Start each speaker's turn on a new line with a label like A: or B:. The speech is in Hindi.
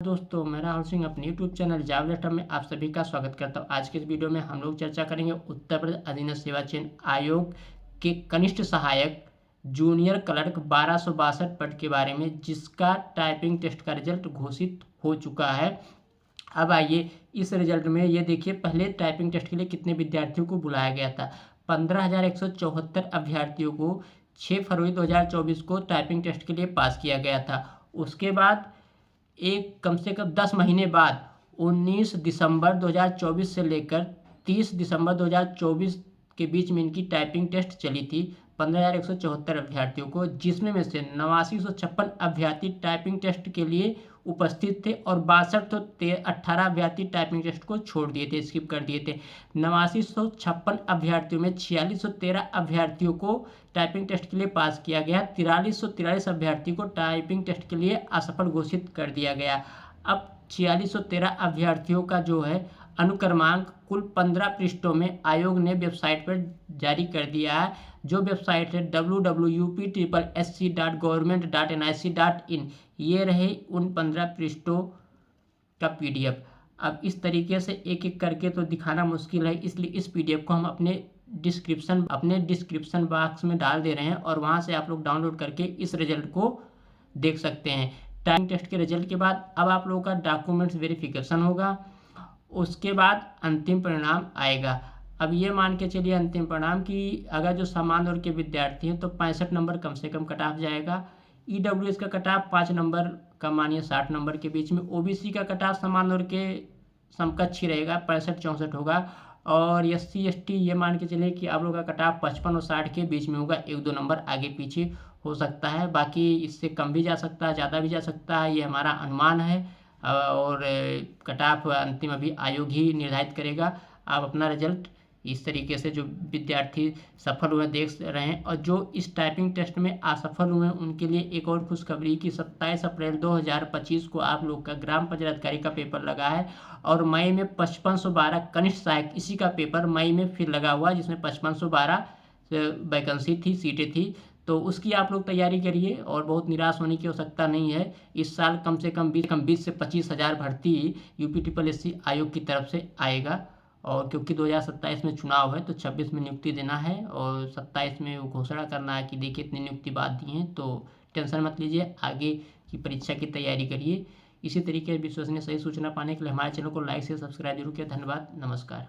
A: दोस्तों, मैं राहुल सिंह अपने यूट्यूब चैनल जॉब लेटर में आप सभी का स्वागत करता हूं। आज के इस वीडियो में हम लोग चर्चा करेंगे उत्तर प्रदेश अधीनस्थ सेवा चयन आयोग के कनिष्ठ सहायक जूनियर क्लर्क 1262 पद के बारे में, जिसका टाइपिंग टेस्ट का रिजल्ट घोषित हो चुका है। अब आइए इस रिजल्ट में ये देखिए, पहले टाइपिंग टेस्ट के लिए कितने विद्यार्थियों को बुलाया गया था। 15,174 अभ्यर्थियों को 6 फरवरी 2024 को टाइपिंग टेस्ट के लिए पास किया गया था। उसके बाद कम से कम 10 महीने बाद 19 दिसंबर 2024 से लेकर 30 दिसंबर 2024 के बीच में इनकी टाइपिंग टेस्ट चली थी 15,174 अभ्यर्थियों को, जिसमें में से 8956 अभ्यर्थी टाइपिंग टेस्ट के लिए उपस्थित थे और 18 अभ्यर्थी टाइपिंग टेस्ट को छोड़ दिए थे, स्किप कर दिए थे। 8956 अभ्यर्थियों में 4613 अभ्यर्थियों को टाइपिंग टेस्ट के लिए पास किया गया। 4343 अभ्यर्थी को टाइपिंग टेस्ट के लिए असफल घोषित कर दिया गया। अब 4613 अभ्यर्थियों का जो है अनुक्रमांक कुल 15 पृष्ठों में आयोग ने वेबसाइट पर जारी कर दिया है, जो वेबसाइट है www.upsc.government.nic.in। ये रहे उन 15 पृष्ठों का पीडीएफ। अब इस तरीके से एक एक करके तो दिखाना मुश्किल है, इसलिए इस पीडीएफ को हम अपने डिस्क्रिप्शन बॉक्स में डाल दे रहे हैं और वहां से आप लोग डाउनलोड करके इस रिजल्ट को देख सकते हैं। टाइपिंग टेस्ट के रिजल्ट के बाद अब आप लोगों का डॉक्यूमेंट्स वेरिफिकेशन होगा, उसके बाद अंतिम परिणाम आएगा। अब ये मान के चलिए अंतिम परिणाम कि अगर जो सामान्य वर्ग के विद्यार्थी हैं तो 65 नंबर कम से कम कट ऑफ जाएगा। ईडब्ल्यूएस का कट ऑफ 5 नंबर का मानिए 60 नंबर के बीच में। ओबीसी का कट ऑफ सामान्य वर्ग के समकक्ष ही रहेगा, 65-64 होगा। और एससी एसटी ये मान के चलिए कि आप लोग का कट ऑफ 55 और 60 के बीच में होगा, 1-2 नंबर आगे पीछे हो सकता है। बाकी इससे कम भी जा सकता है, ज़्यादा भी जा सकता है, ये हमारा अनुमान है। और कट ऑफ अंतिम अभी आयोग ही निर्धारित करेगा। आप अपना रिजल्ट इस तरीके से जो विद्यार्थी सफल हुए देख रहे हैं, और जो इस टाइपिंग टेस्ट में असफल हुए उनके लिए एक और खुशखबरी कि 27 अप्रैल 2025 को आप लोग का ग्राम पंचायत अधिकारी का पेपर लगा है और मई में 5512 कनिष्ठ सहायक इसी का पेपर मई में फिर लगा हुआ, जिसमें 5512 वैकेंसी थी, सीटें थी। तो उसकी आप लोग तैयारी करिए और बहुत निराश होने की आवश्यकता नहीं है। इस साल कम से कम 20 से 25 हज़ार भर्ती यूपीटीपीएससी आयोग की तरफ से आएगा। और क्योंकि 2027 में चुनाव है तो 26 में नियुक्ति देना है और 27 में वो घोषणा करना है कि देखिए इतनी नियुक्ति बाद दी हैं। तो टेंशन मत लीजिए, आगे की परीक्षा की तैयारी करिए। इसी तरीके से विश्वसनीय सही सूचना पाने के लिए हमारे चैनल को लाइक से सब्सक्राइब जरूर किया। धन्यवाद, नमस्कार।